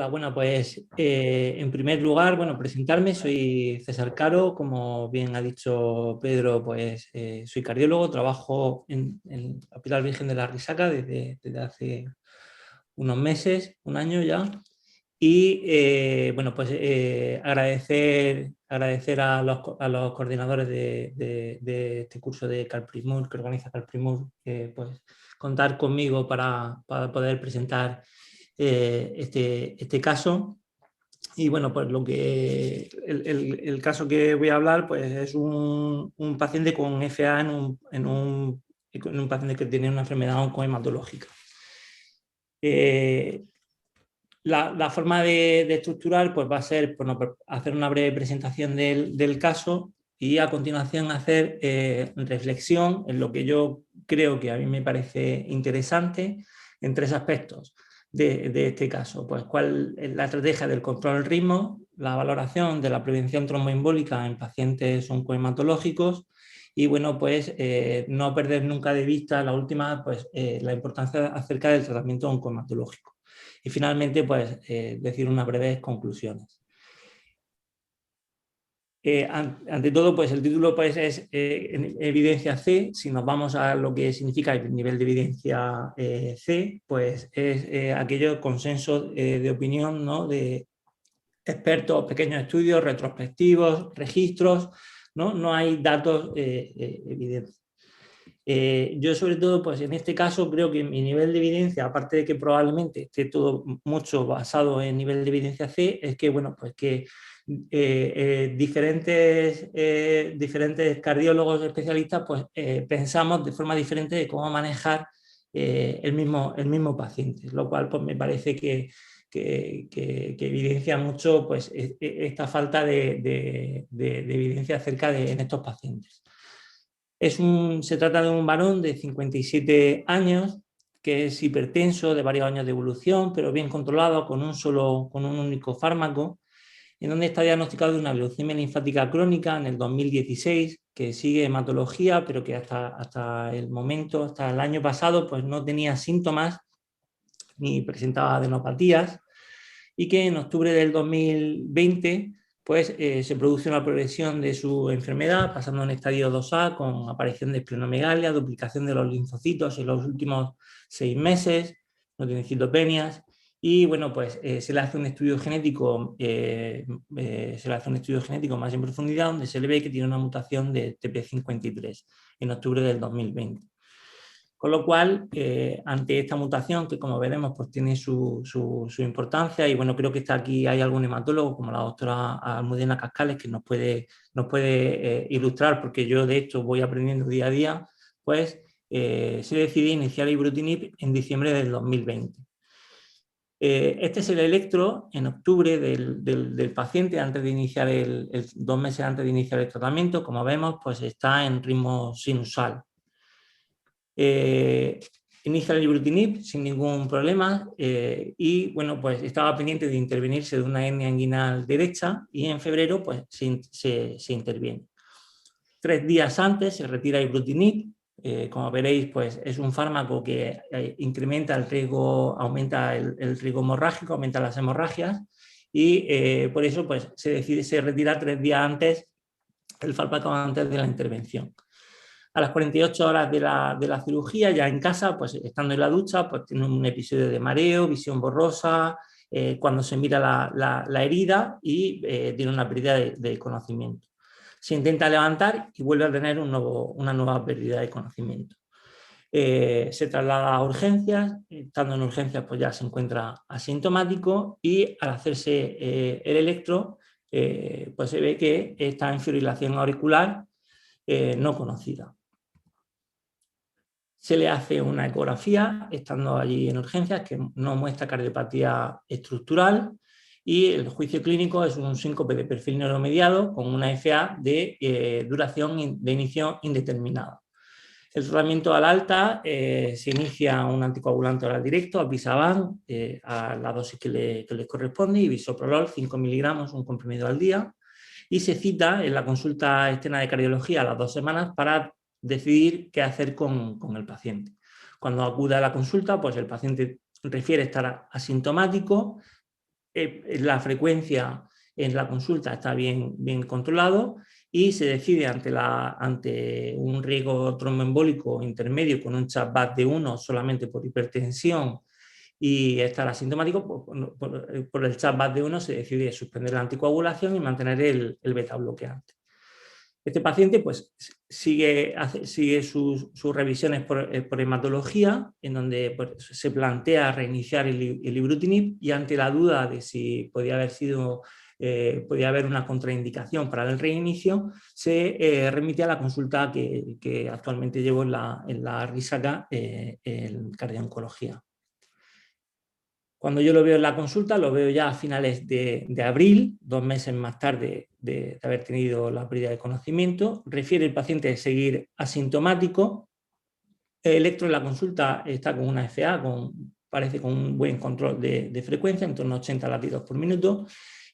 Bueno, pues en primer lugar, bueno, presentarme, soy César Caro, como bien ha dicho Pedro, pues soy cardiólogo, trabajo en el Hospital Virgen de la Risaca desde hace unos meses, un año ya, y bueno, pues agradecer a los coordinadores de este curso de Calprimur, que organiza Calprimur, pues contar conmigo para poder presentar este caso. Y bueno, pues el caso que voy a hablar pues es un paciente con FA en un paciente que tiene una enfermedad oncohematológica. La forma de estructurar pues va a ser hacer una breve presentación del caso y a continuación hacer reflexión en lo que yo creo que a mí me parece interesante en tres aspectos de este caso. Pues cuál es la estrategia del control del ritmo, la valoración de la prevención tromboembólica en pacientes oncohematológicos y bueno, pues no perder nunca de vista la última, pues la importancia acerca del tratamiento oncohematológico. Y finalmente, pues decir unas breves conclusiones. Ante todo, pues el título pues, es evidencia C. Si nos vamos a lo que significa el nivel de evidencia C, pues es aquello consenso de opinión, ¿no?, de expertos, pequeños estudios, retrospectivos, registros, no hay datos evidentes. Yo sobre todo, pues en este caso creo que mi nivel de evidencia, aparte de que probablemente esté todo mucho basado en nivel de evidencia C, es que, bueno, pues que diferentes cardiólogos especialistas pues pensamos de forma diferente de cómo manejar el mismo paciente, lo cual pues me parece que evidencia mucho pues esta falta de evidencia acerca en estos pacientes. Se trata de un varón de 57 años que es hipertenso, de varios años de evolución, pero bien controlado con un único fármaco, en donde está diagnosticado de una leucemia linfática crónica en el 2016, que sigue hematología, pero que hasta el momento, hasta el año pasado, pues no tenía síntomas ni presentaba adenopatías, y que en octubre del 2020 pues se produce una progresión de su enfermedad, pasando a un estadio 2A con aparición de esplenomegalia, duplicación de los linfocitos en los últimos 6 meses, no tiene citopenias, y bueno, pues se le hace un estudio genético más en profundidad, donde se le ve que tiene una mutación de TP53 en octubre del 2020. Con lo cual, ante esta mutación, que como veremos pues tiene su importancia, y bueno, creo que está aquí, hay algún hematólogo como la doctora Almudena Cascales que nos puede ilustrar, porque yo de hecho voy aprendiendo día a día, pues se decide iniciar ibrutinib en diciembre del 2020. Este es el electro en octubre del paciente antes de iniciar 2 meses antes de iniciar el tratamiento. Como vemos, pues está en ritmo sinusal. Inicia el ibrutinib sin ningún problema y bueno, pues estaba pendiente de intervenirse de una hernia inguinal derecha y en febrero pues se interviene. 3 días antes se retira ibrutinib. Como veréis, pues es un fármaco que incrementa el riesgo, aumenta el riesgo hemorrágico, aumenta las hemorragias y por eso pues se retira 3 días antes el fármaco, antes de la intervención. A las 48 horas de la cirugía, ya en casa, pues estando en la ducha, pues tiene un episodio de mareo, visión borrosa, cuando se mira la herida y tiene una pérdida de conocimiento. Se intenta levantar y vuelve a tener una nueva pérdida de conocimiento. Se traslada a urgencias, estando en urgencias pues ya se encuentra asintomático y al hacerse el electro pues se ve que está en fibrilación auricular no conocida. Se le hace una ecografía estando allí en urgencias que no muestra cardiopatía estructural y el juicio clínico es un síncope de perfil neuromediado con una FA de duración de inicio indeterminada. El tratamiento al alta se inicia un anticoagulante oral directo, Apisaban, a la dosis que le corresponde, y bisoprolol 5 miligramos, un comprimido al día, y se cita en la consulta externa de cardiología a las 2 semanas para decidir qué hacer con el paciente. Cuando acude a la consulta, pues el paciente refiere estar asintomático, la frecuencia en la consulta está bien controlado y se decide ante un riesgo tromboembólico intermedio con un CHA+BAD de 1 solamente por hipertensión y estar asintomático, por el CHA+BAD de 1 se decide suspender la anticoagulación y mantener el beta bloqueante. Este paciente pues, sigue sus revisiones por hematología, en donde pues, se plantea reiniciar el ibrutinib, y ante la duda de si podía haber una contraindicación para el reinicio, se remite a la consulta que actualmente llevo en la RISACA, en cardio-oncología. Cuando yo lo veo en la consulta, lo veo ya a finales de abril, 2 meses más tarde de haber tenido la pérdida de conocimiento. Refiere el paciente a seguir asintomático. El electro en la consulta está con una FA, parece con un buen control de frecuencia, en torno a 80 latidos por minuto.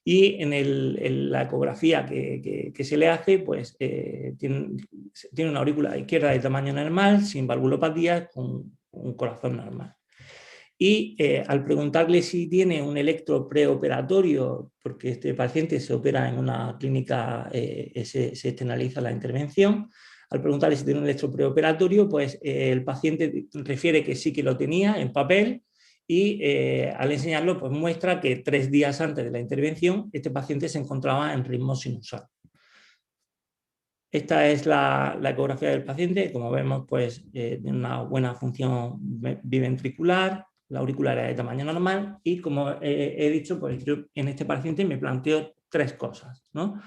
Y en la ecografía que se le hace, pues tiene una aurícula izquierda de tamaño normal, sin valvulopatía, con un corazón normal. Y al preguntarle si tiene un electro preoperatorio, porque este paciente se opera en una clínica, se externaliza la intervención, al preguntarle si tiene un electro preoperatorio, pues el paciente refiere que sí que lo tenía en papel, y al enseñarlo pues muestra que 3 días antes de la intervención este paciente se encontraba en ritmo sinusal. Esta es la ecografía del paciente. Como vemos, pues tiene una buena función biventricular, la auricular era de tamaño normal, y como he dicho, pues yo en este paciente me planteo 3 cosas, ¿no?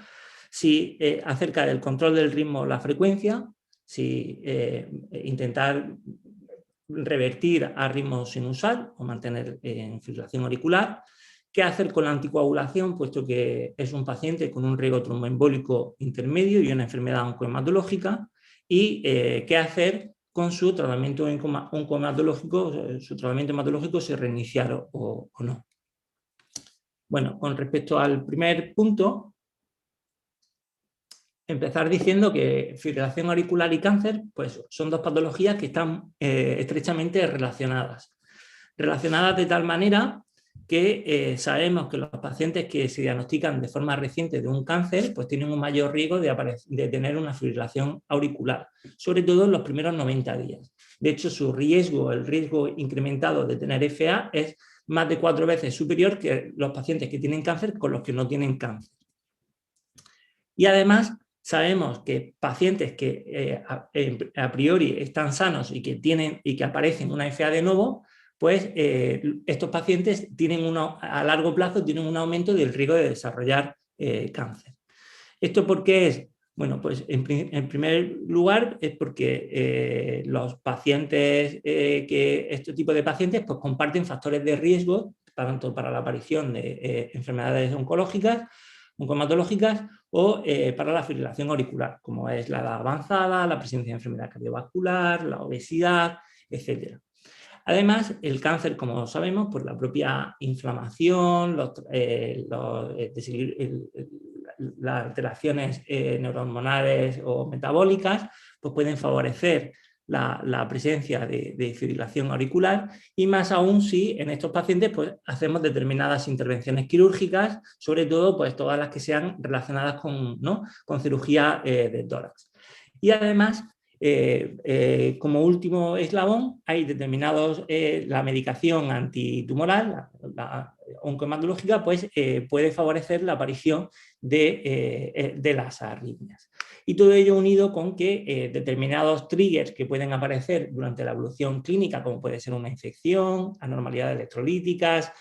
Si acerca del control del ritmo o la frecuencia, si intentar revertir a ritmo sinusal o mantener en fibrilación auricular. ¿Qué hacer con la anticoagulación? Puesto que es un paciente con un riesgo tromboembólico intermedio y una enfermedad oncohematológica. Y qué hacer con su tratamiento oncohematológico, su tratamiento hematológico, si reiniciar o no. Bueno, con respecto al primer punto, empezar diciendo que fibrilación auricular y cáncer pues, son 2 patologías que están estrechamente relacionadas. Relacionadas de tal manera que sabemos que los pacientes que se diagnostican de forma reciente de un cáncer pues tienen un mayor riesgo de tener una fibrilación auricular, sobre todo en los primeros 90 días. De hecho, el riesgo incrementado de tener FA es más de 4 veces superior que los pacientes que tienen cáncer con los que no tienen cáncer. Y además sabemos que pacientes que a priori están sanos y que aparecen una FA de nuevo, pues estos pacientes a largo plazo tienen un aumento del riesgo de desarrollar cáncer. ¿Esto por qué es? Bueno, pues en primer lugar es porque los pacientes, este tipo de pacientes pues comparten factores de riesgo tanto para la aparición de enfermedades oncológicas, oncohematológicas o para la fibrilación auricular, como es la edad avanzada, la presencia de enfermedad cardiovascular, la obesidad, etc. Además, el cáncer, como sabemos, por la propia inflamación, las alteraciones neurohormonales o metabólicas, pues pueden favorecer la presencia de fibrilación auricular, y más aún si en estos pacientes pues, hacemos determinadas intervenciones quirúrgicas, sobre todo pues, todas las que sean relacionadas con cirugía de tórax. Y además, como último eslabón, hay determinados, la medicación antitumoral, la oncohematológica, pues puede favorecer la aparición de las arritmias. Y todo ello unido con que determinados triggers que pueden aparecer durante la evolución clínica, como puede ser una infección, anormalidades electrolíticas,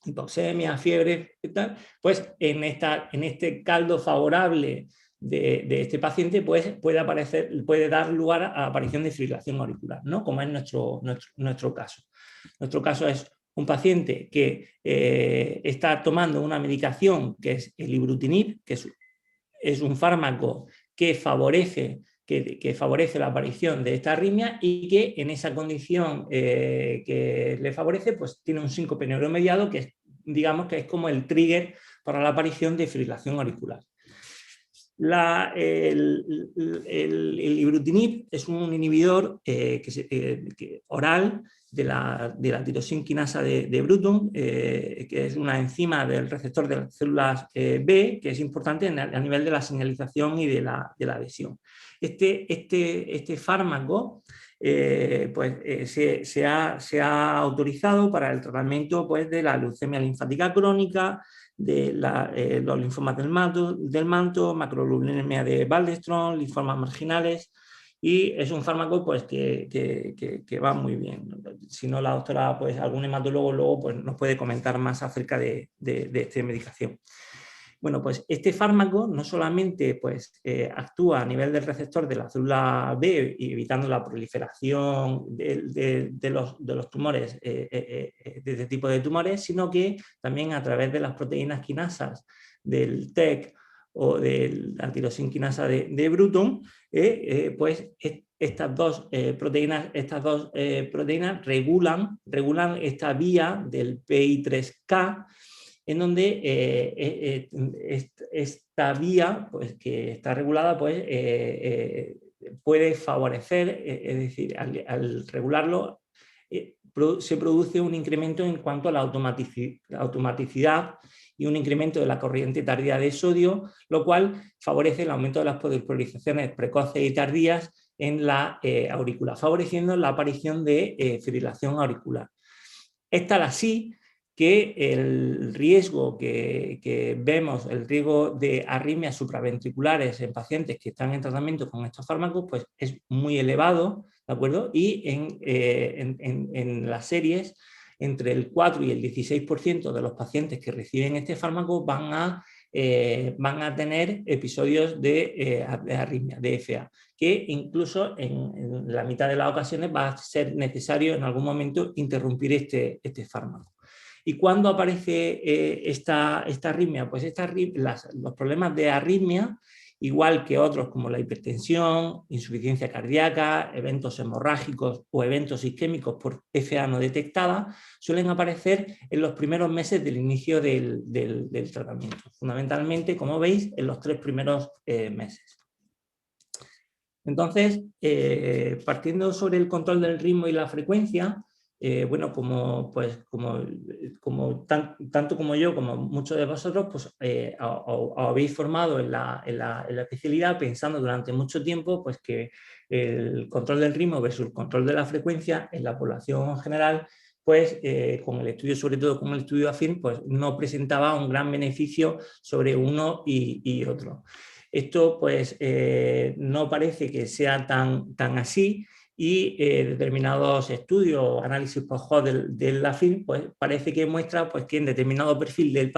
hipoxemia, fiebre, tal, pues en este caldo favorable de este paciente pues, puede dar lugar a la aparición de fibrilación auricular, ¿no? Como es nuestro caso. Nuestro caso es un paciente que está tomando una medicación que es el ibrutinib, que es un fármaco que favorece la aparición de esta arritmia, y que en esa condición que le favorece pues tiene un síncope neuromediado que digamos que es como el trigger para la aparición de fibrilación auricular. El ibrutinib es un inhibidor oral de la tirosinquinasa de Bruton, que es una enzima del receptor de las células B, que es importante a nivel de la señalización y de la adhesión. Este fármaco se ha autorizado para el tratamiento pues, de la leucemia linfática crónica, de los linfomas del manto, macroglobulinemia de Waldenström, linfomas marginales, y es un fármaco pues, que va muy bien. Si no, la doctora, pues algún hematólogo luego pues, nos puede comentar más acerca de esta medicación. Bueno, pues este fármaco no solamente pues, actúa a nivel del receptor de la célula B, evitando la proliferación de los tumores, de este tipo de tumores, sino que también a través de las proteínas quinasas del TEC o de la tirosinquinasa de Bruton, pues estas dos proteínas regulan esta vía del PI3K, en donde esta vía pues, que está regulada pues, puede favorecer, es decir, al regularlo se produce un incremento en cuanto a la automaticidad y un incremento de la corriente tardía de sodio, lo cual favorece el aumento de las polarizaciones precoces y tardías en la aurícula, favoreciendo la aparición de fibrilación auricular. Es tal así que el riesgo que vemos, el riesgo de arritmias supraventriculares en pacientes que están en tratamiento con estos fármacos, pues es muy elevado, ¿de acuerdo? Y en las series, entre el 4 y el 16% de los pacientes que reciben este fármaco van a tener episodios de arritmia, de FA, que incluso en la mitad de las ocasiones va a ser necesario en algún momento interrumpir este fármaco. ¿Y cuándo aparece esta arritmia? Pues los problemas de arritmia, igual que otros como la hipertensión, insuficiencia cardíaca, eventos hemorrágicos o eventos isquémicos por FA no detectada, suelen aparecer en los primeros meses del inicio del tratamiento. Fundamentalmente, como veis, en los 3 primeros meses. Entonces, partiendo sobre el control del ritmo y la frecuencia, bueno, tanto como yo, como muchos de vosotros, pues os habéis formado en la especialidad pensando durante mucho tiempo pues, que el control del ritmo versus el control de la frecuencia en la población en general, pues con el estudio, sobre todo con el estudio AFIRM, pues no presentaba un gran beneficio sobre uno y otro. Esto pues no parece que sea tan así, y determinados estudios o análisis post-hoc del AFIRM pues, parece que muestra pues, que en determinado perfil de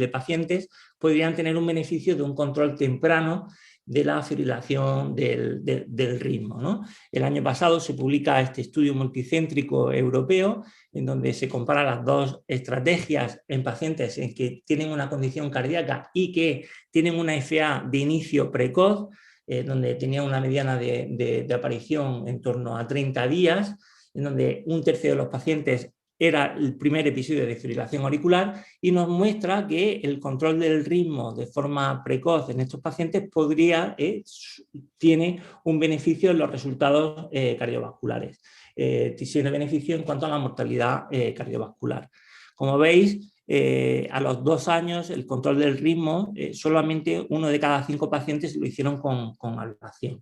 pacientes podrían tener un beneficio de un control temprano de la fibrilación del ritmo, ¿no? El año pasado se publica este estudio multicéntrico europeo en donde se compara las dos estrategias en pacientes en que tienen una condición cardíaca y que tienen una FA de inicio precoz, donde tenía una mediana de aparición en torno a 30 días, en donde 1/3 de los pacientes era el primer episodio de fibrilación auricular, y nos muestra que el control del ritmo de forma precoz en estos pacientes tiene un beneficio en los resultados cardiovasculares. Tiene beneficio en cuanto a la mortalidad cardiovascular. Como veis, a los 2 años el control del ritmo, solamente 1 de cada 5 pacientes lo hicieron con ablación.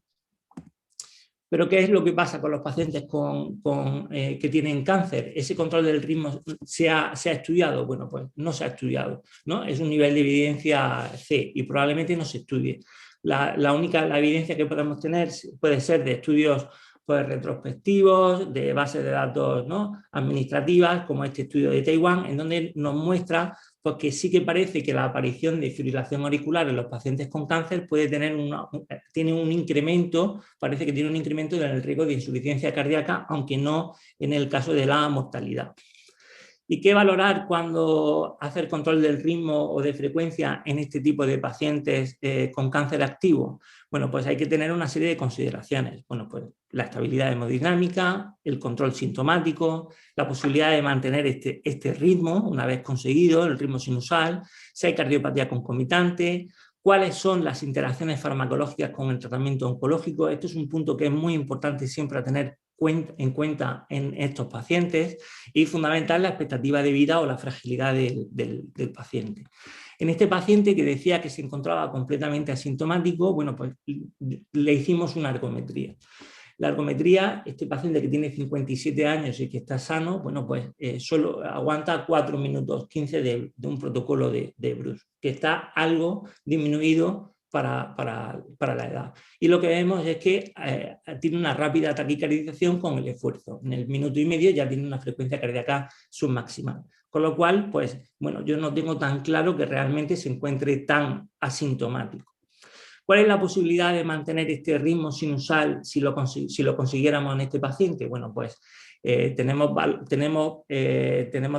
Pero ¿qué es lo que pasa con los pacientes que tienen cáncer? ¿Ese control del ritmo se ha estudiado? Bueno, pues no se ha estudiado, ¿no? Es un nivel de evidencia C y probablemente no se estudie. La evidencia que podemos tener puede ser de estudios pues, retrospectivos, de bases de datos, ¿no?, administrativas, como este estudio de Taiwán, en donde nos muestra pues, que sí que parece que la aparición de fibrilación auricular en los pacientes con cáncer puede tener tiene un incremento, parece que tiene un incremento en el riesgo de insuficiencia cardíaca, aunque no en el caso de la mortalidad. ¿Y qué valorar cuando hacer control del ritmo o de frecuencia en este tipo de pacientes con cáncer activo? Bueno, pues hay que tener una serie de consideraciones. Bueno, pues la estabilidad hemodinámica, el control sintomático, la posibilidad de mantener este ritmo una vez conseguido, el ritmo sinusal, si hay cardiopatía concomitante, cuáles son las interacciones farmacológicas con el tratamiento oncológico. Esto es un punto que es muy importante siempre a tener en cuenta en estos pacientes, y fundamental la expectativa de vida o la fragilidad del paciente. En este paciente que decía que se encontraba completamente asintomático, bueno, pues le hicimos una ergometría. La ergometría, este paciente que tiene 57 años y que está sano, bueno, pues solo aguanta 4 minutos 15 de un protocolo de Bruce, que está algo disminuido para la edad. Y lo que vemos es que tiene una rápida taquicardización con el esfuerzo. En el minuto y medio ya tiene una frecuencia cardíaca submaximal. Con lo cual, pues, bueno, yo no tengo tan claro que realmente se encuentre tan asintomático. ¿Cuál es la posibilidad de mantener este ritmo sinusal si lo consiguiéramos en este paciente? Bueno, pues tenemos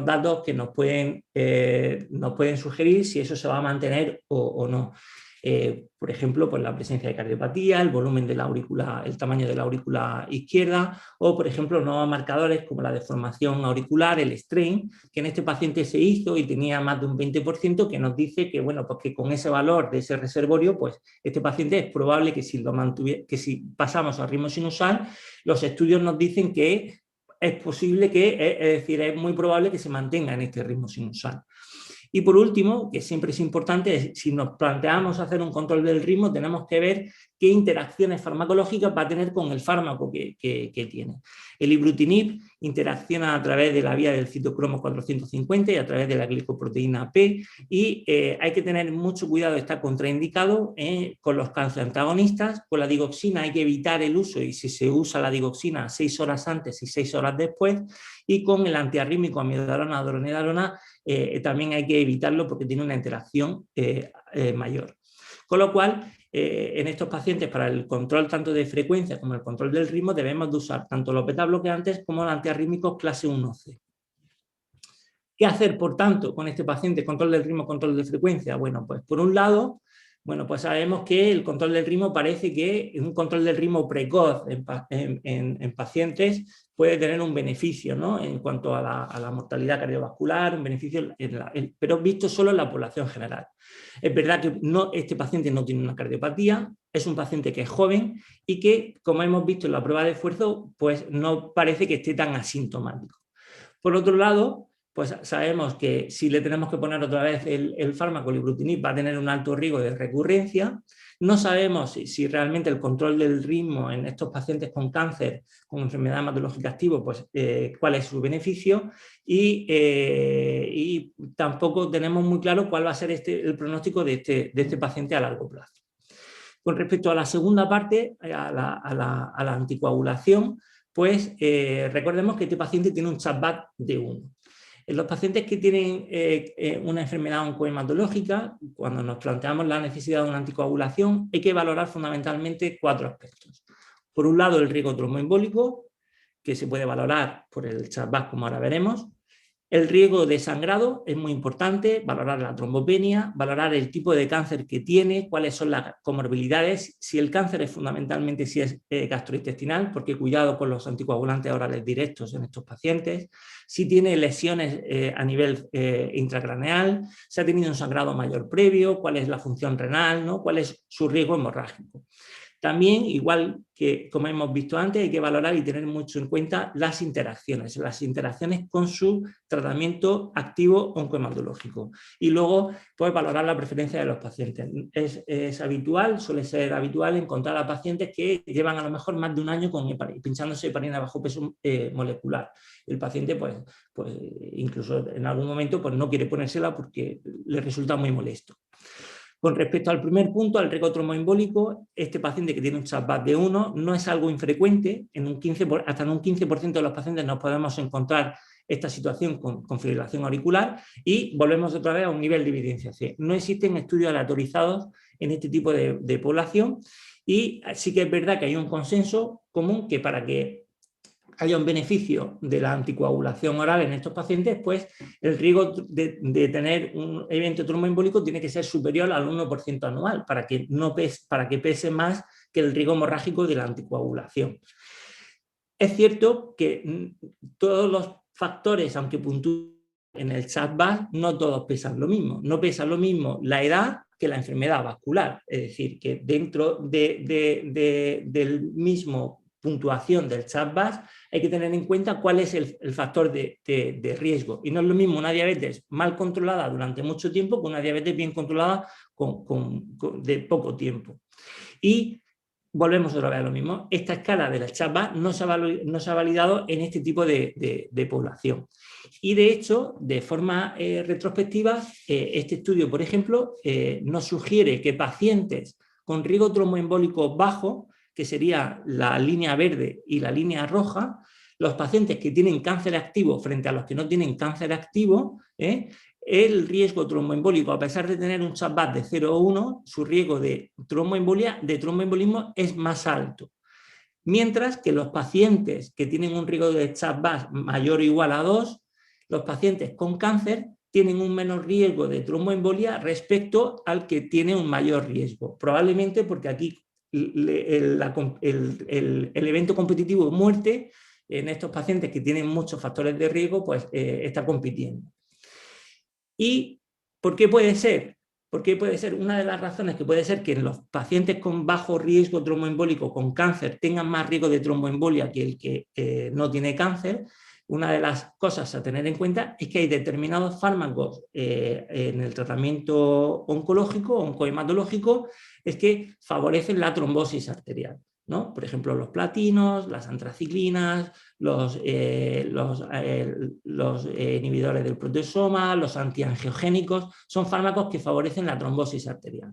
datos que nos pueden sugerir si eso se va a mantener o no. Por ejemplo, pues la presencia de cardiopatía, el volumen de la aurícula, el tamaño de la aurícula izquierda, o por ejemplo nuevos marcadores como la deformación auricular, el strain, que en este paciente se hizo y tenía más de un 20%, que nos dice que, bueno, pues que con ese valor de ese reservorio, pues este paciente es probable que si pasamos al ritmo sinusal, los estudios nos dicen que es posible es decir, es muy probable que se mantenga en este ritmo sinusal. Y por último, que siempre es importante, si nos planteamos hacer un control del ritmo, tenemos que ver qué interacciones farmacológicas va a tener con el fármaco que tiene. El ibrutinib interacciona a través de la vía del citocromo 450 y a través de la glicoproteína P, y hay que tener mucho cuidado, está contraindicado con los calcioantagonistas. Con la digoxina hay que evitar el uso, y si se usa la digoxina 6 horas antes y 6 horas después, y con el antiarrítmico amiodarona, dronedarona, también hay que evitarlo porque tiene una interacción mayor. Con lo cual, en estos pacientes, para el control tanto de frecuencia como el control del ritmo, debemos de usar tanto los beta-bloqueantes como los antiarrítmicos clase 1C. ¿Qué hacer, por tanto, con este paciente? Control del ritmo, control de frecuencia. Bueno, pues por un lado, bueno, pues sabemos que el control del ritmo parece que un control del ritmo precoz en pacientes puede tener un beneficio, ¿no?, en cuanto a la mortalidad cardiovascular, un beneficio, pero visto solo en la población general. Es verdad que este paciente no tiene una cardiopatía, es un paciente que es joven y que, como hemos visto en la prueba de esfuerzo, pues no parece que esté tan asintomático. Por otro lado, pues sabemos que si le tenemos que poner otra vez el fármaco, el ibrutinib, va a tener un alto riesgo de recurrencia. No sabemos si realmente el control del ritmo en estos pacientes con cáncer, con enfermedad hematológica activa, pues cuál es su beneficio, y tampoco tenemos muy claro cuál va a ser el pronóstico de este paciente a largo plazo. Con respecto a la segunda parte, a la anticoagulación, pues recordemos que este paciente tiene un chat-BAT de 1. En los pacientes que tienen una enfermedad oncohematológica, cuando nos planteamos la necesidad de una anticoagulación, hay que valorar fundamentalmente 4 aspectos. Por un lado, el riesgo tromboembólico, que se puede valorar por el chat-BAT, como ahora veremos. El riesgo de sangrado es muy importante, valorar la trombopenia, valorar el tipo de cáncer que tiene, cuáles son las comorbilidades, si el cáncer es fundamentalmente si es gastrointestinal, porque cuidado con los anticoagulantes orales directos en estos pacientes, si tiene lesiones a nivel intracraneal, si ha tenido un sangrado mayor previo, cuál es la función renal, ¿no?, cuál es su riesgo hemorrágico. También, igual que como hemos visto antes, hay que valorar y tener mucho en cuenta las interacciones con su tratamiento activo oncohematológico. Y luego, pues valorar la preferencia de los pacientes. Es habitual, suele ser habitual encontrar a pacientes que llevan a lo mejor más de un año pinchándose heparina bajo peso molecular. El paciente, pues incluso en algún momento, pues no quiere ponérsela porque le resulta muy molesto. Con respecto al primer punto, al riesgo tromboembólico, este paciente que tiene un chat-BAT de 1 no es algo infrecuente, hasta en un 15% de los pacientes nos podemos encontrar esta situación con fibrilación auricular, y volvemos otra vez a un nivel de evidenciación. No existen estudios aleatorizados en este tipo de población, y sí que es verdad que hay un consenso común que para que haya un beneficio de la anticoagulación oral en estos pacientes, pues el riesgo de tener un evento tromboembólico tiene que ser superior al 1% anual para que pese más que el riesgo hemorrágico de la anticoagulación. Es cierto que todos los factores, aunque puntúen en el chat-BAT, no todos pesan lo mismo. No pesa lo mismo la edad que la enfermedad vascular. Es decir, que dentro del mismo puntuación del CHA+VAS hay que tener en cuenta cuál es el factor de riesgo. Y no es lo mismo una diabetes mal controlada durante mucho tiempo que una diabetes bien controlada de poco tiempo. Y volvemos otra vez a lo mismo. Esta escala de la CHA+VAS no se ha validado en este tipo de población. Y de hecho, de forma retrospectiva, este estudio, por ejemplo, nos sugiere que pacientes con riesgo tromboembólico bajo, que sería la línea verde y la línea roja, los pacientes que tienen cáncer activo frente a los que no tienen cáncer activo, el riesgo tromboembólico, a pesar de tener un CHA+VAS de 0,1, su riesgo de tromboembolismo es más alto. Mientras que los pacientes que tienen un riesgo de CHA+VAS mayor o igual a 2, los pacientes con cáncer tienen un menor riesgo de tromboembolia respecto al que tiene un mayor riesgo. Probablemente porque aquí el evento competitivo de muerte en estos pacientes que tienen muchos factores de riesgo, pues está compitiendo. ¿Y por qué puede ser? Porque puede ser una de las razones que puede ser que los pacientes con bajo riesgo tromboembólico con cáncer tengan más riesgo de tromboembolia que el que no tiene cáncer. Una de las cosas a tener en cuenta es que hay determinados fármacos en el tratamiento oncológico, oncohematológico, es que favorecen la trombosis arterial, ¿no? Por ejemplo, los platinos, las antraciclinas, los inhibidores del proteasoma, los antiangiogénicos, son fármacos que favorecen la trombosis arterial.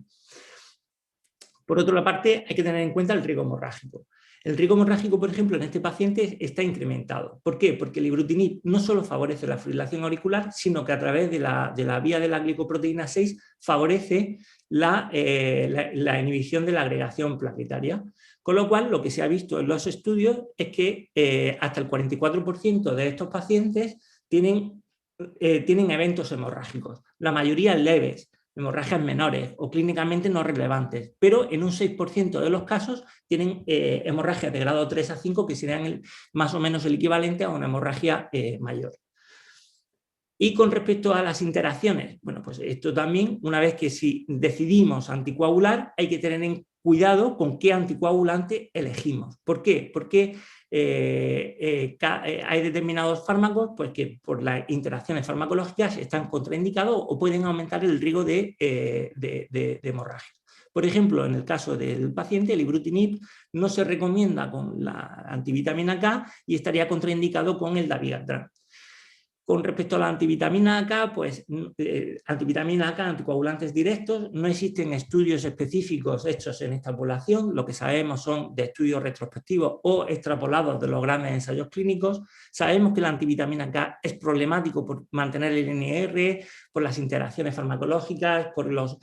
Por otra parte, hay que tener en cuenta el riesgo hemorrágico. El riesgo hemorrágico, por ejemplo, en este paciente está incrementado. ¿Por qué? Porque el ibrutinib no solo favorece la fibrilación auricular, sino que a través de la vía de la glicoproteína 6 favorece la inhibición de la agregación plaquetaria. Con lo cual, lo que se ha visto en los estudios es que hasta el 44% de estos pacientes tienen eventos hemorrágicos, la mayoría leves, hemorragias menores o clínicamente no relevantes, pero en un 6% de los casos tienen hemorragias de grado 3 a 5 que serían más o menos el equivalente a una hemorragia mayor. Y con respecto a las interacciones, bueno, pues esto también, una vez que si decidimos anticoagular, hay que tener en cuidado con qué anticoagulante elegimos. ¿Por qué? Porque hay determinados fármacos pues, que por las interacciones farmacológicas están contraindicados o pueden aumentar el riesgo de hemorragia. Por ejemplo, en el caso del paciente, el ibrutinib no se recomienda con la antivitamina K y estaría contraindicado con el dabigatran. Con respecto a la antivitamina K, pues antivitamina K, anticoagulantes directos, no existen estudios específicos hechos en esta población, lo que sabemos son de estudios retrospectivos o extrapolados de los grandes ensayos clínicos. Sabemos que la antivitamina K es problemático por mantener el NR, por las interacciones farmacológicas, por las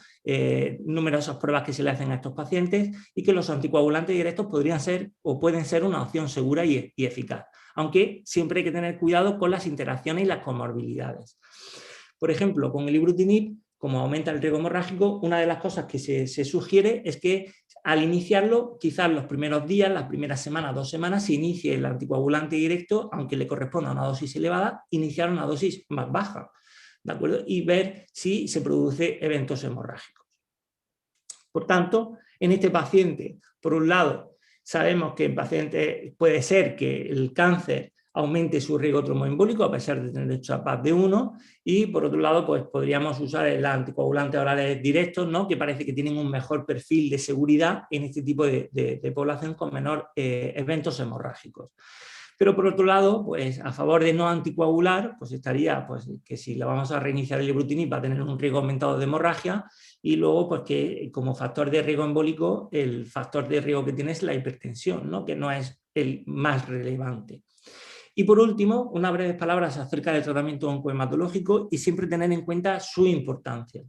numerosas pruebas que se le hacen a estos pacientes y que los anticoagulantes directos podrían ser o pueden ser una opción segura y eficaz. Aunque siempre hay que tener cuidado con las interacciones y las comorbilidades. Por ejemplo, con el ibrutinib, como aumenta el riesgo hemorrágico, una de las cosas que se sugiere es que al iniciarlo, quizás los primeros días, las primeras semanas, 2 semanas, se inicie el anticoagulante directo, aunque le corresponda a una dosis elevada, iniciar una dosis más baja, ¿de acuerdo? Y ver si se produce eventos hemorrágicos. Por tanto, en este paciente, por un lado, sabemos que en pacientes puede ser que el cáncer aumente su riesgo tromboembólico a pesar de tener CHA+VAS de 1 y por otro lado pues podríamos usar el anticoagulante orales directos, ¿no? Que parece que tienen un mejor perfil de seguridad en este tipo de población con menor eventos hemorrágicos. Pero por otro lado, pues a favor de no anticoagular, pues estaría pues, que si le vamos a reiniciar el ibrutinib va a tener un riesgo aumentado de hemorragia y luego pues que como factor de riesgo embólico el factor de riesgo que tiene es la hipertensión, ¿no? Que no es el más relevante. Y por último, unas breves palabras acerca del tratamiento oncohematológico y siempre tener en cuenta su importancia.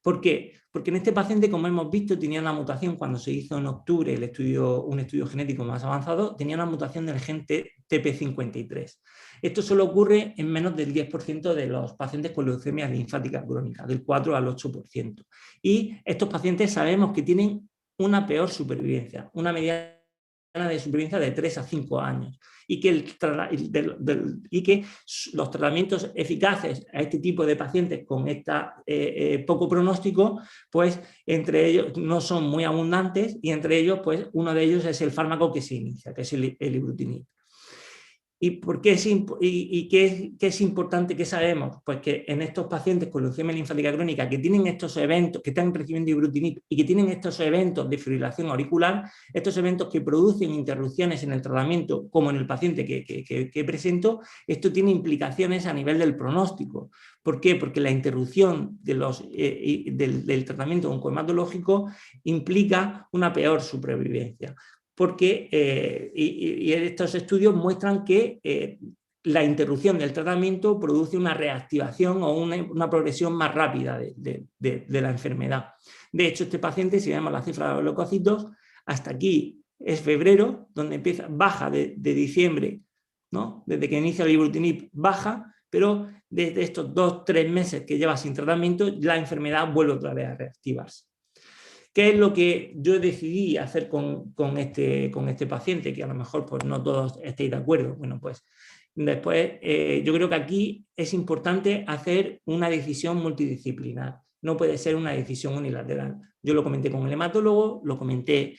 ¿Por qué? Porque en este paciente, como hemos visto, tenía una mutación cuando se hizo en octubre un estudio genético más avanzado, tenía una mutación del gen TP53. Esto solo ocurre en menos del 10% de los pacientes con leucemia linfática crónica, del 4 al 8%. Y estos pacientes sabemos que tienen una peor supervivencia, una media de supervivencia de 3 a 5 años y que, los tratamientos eficaces a este tipo de pacientes con poco pronóstico, pues entre ellos no son muy abundantes y entre ellos, pues uno de ellos es el fármaco que se inicia, que es el ibrutinib. ¿Y por qué qué es importante que sabemos? Pues que en estos pacientes con leucemia linfática crónica que tienen estos eventos, que están recibiendo ibrutinib y que tienen estos eventos de fibrilación auricular, estos eventos que producen interrupciones en el tratamiento, como en el paciente que presento, esto tiene implicaciones a nivel del pronóstico. ¿Por qué? Porque la interrupción del tratamiento oncohematológico implica una peor supervivencia. Porque estos estudios muestran que la interrupción del tratamiento produce una reactivación o una progresión más rápida de la enfermedad. De hecho, este paciente, si vemos la cifra de los leucocitos, hasta aquí es febrero, donde empieza, baja de diciembre, ¿no? Desde que inicia el ibrutinib baja, pero desde estos 2-3 meses que lleva sin tratamiento, la enfermedad vuelve otra vez a reactivarse. ¿Qué es lo que yo decidí hacer con este paciente? Que a lo mejor pues, no todos estéis de acuerdo. Bueno, pues después yo creo que aquí es importante hacer una decisión multidisciplinar. No puede ser una decisión unilateral. Yo lo comenté con el hematólogo, lo comenté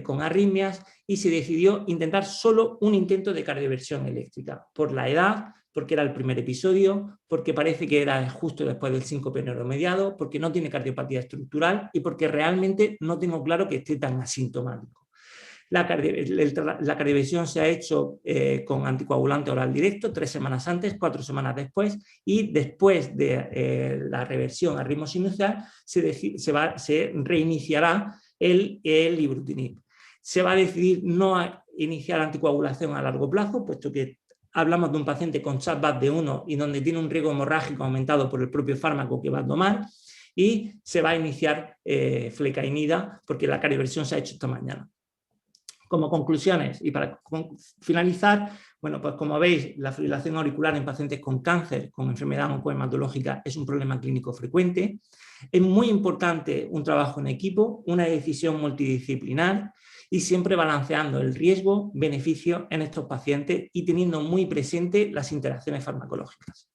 con arritmias y se decidió intentar solo un intento de cardioversión eléctrica por la edad, porque era el primer episodio, porque parece que era justo después del síncope neuromediado, porque no tiene cardiopatía estructural y porque realmente no tengo claro que esté tan asintomático. La cardioversión se ha hecho con anticoagulante oral directo 3 semanas antes, 4 semanas después, y después de la reversión a ritmo sinusoidal se reiniciará el ibrutinib. Se va a decidir no iniciar anticoagulación a largo plazo, puesto que hablamos de un paciente con CHA+BAD de 1 y donde tiene un riesgo hemorrágico aumentado por el propio fármaco que va a tomar, y se va a iniciar flecainida porque la cardioversión se ha hecho esta mañana. Como conclusiones y para finalizar, bueno, pues como veis, la fibrilación auricular en pacientes con cáncer, con enfermedad oncohematológica, es un problema clínico frecuente. Es muy importante un trabajo en equipo, una decisión multidisciplinar y siempre balanceando el riesgo-beneficio en estos pacientes y teniendo muy presente las interacciones farmacológicas.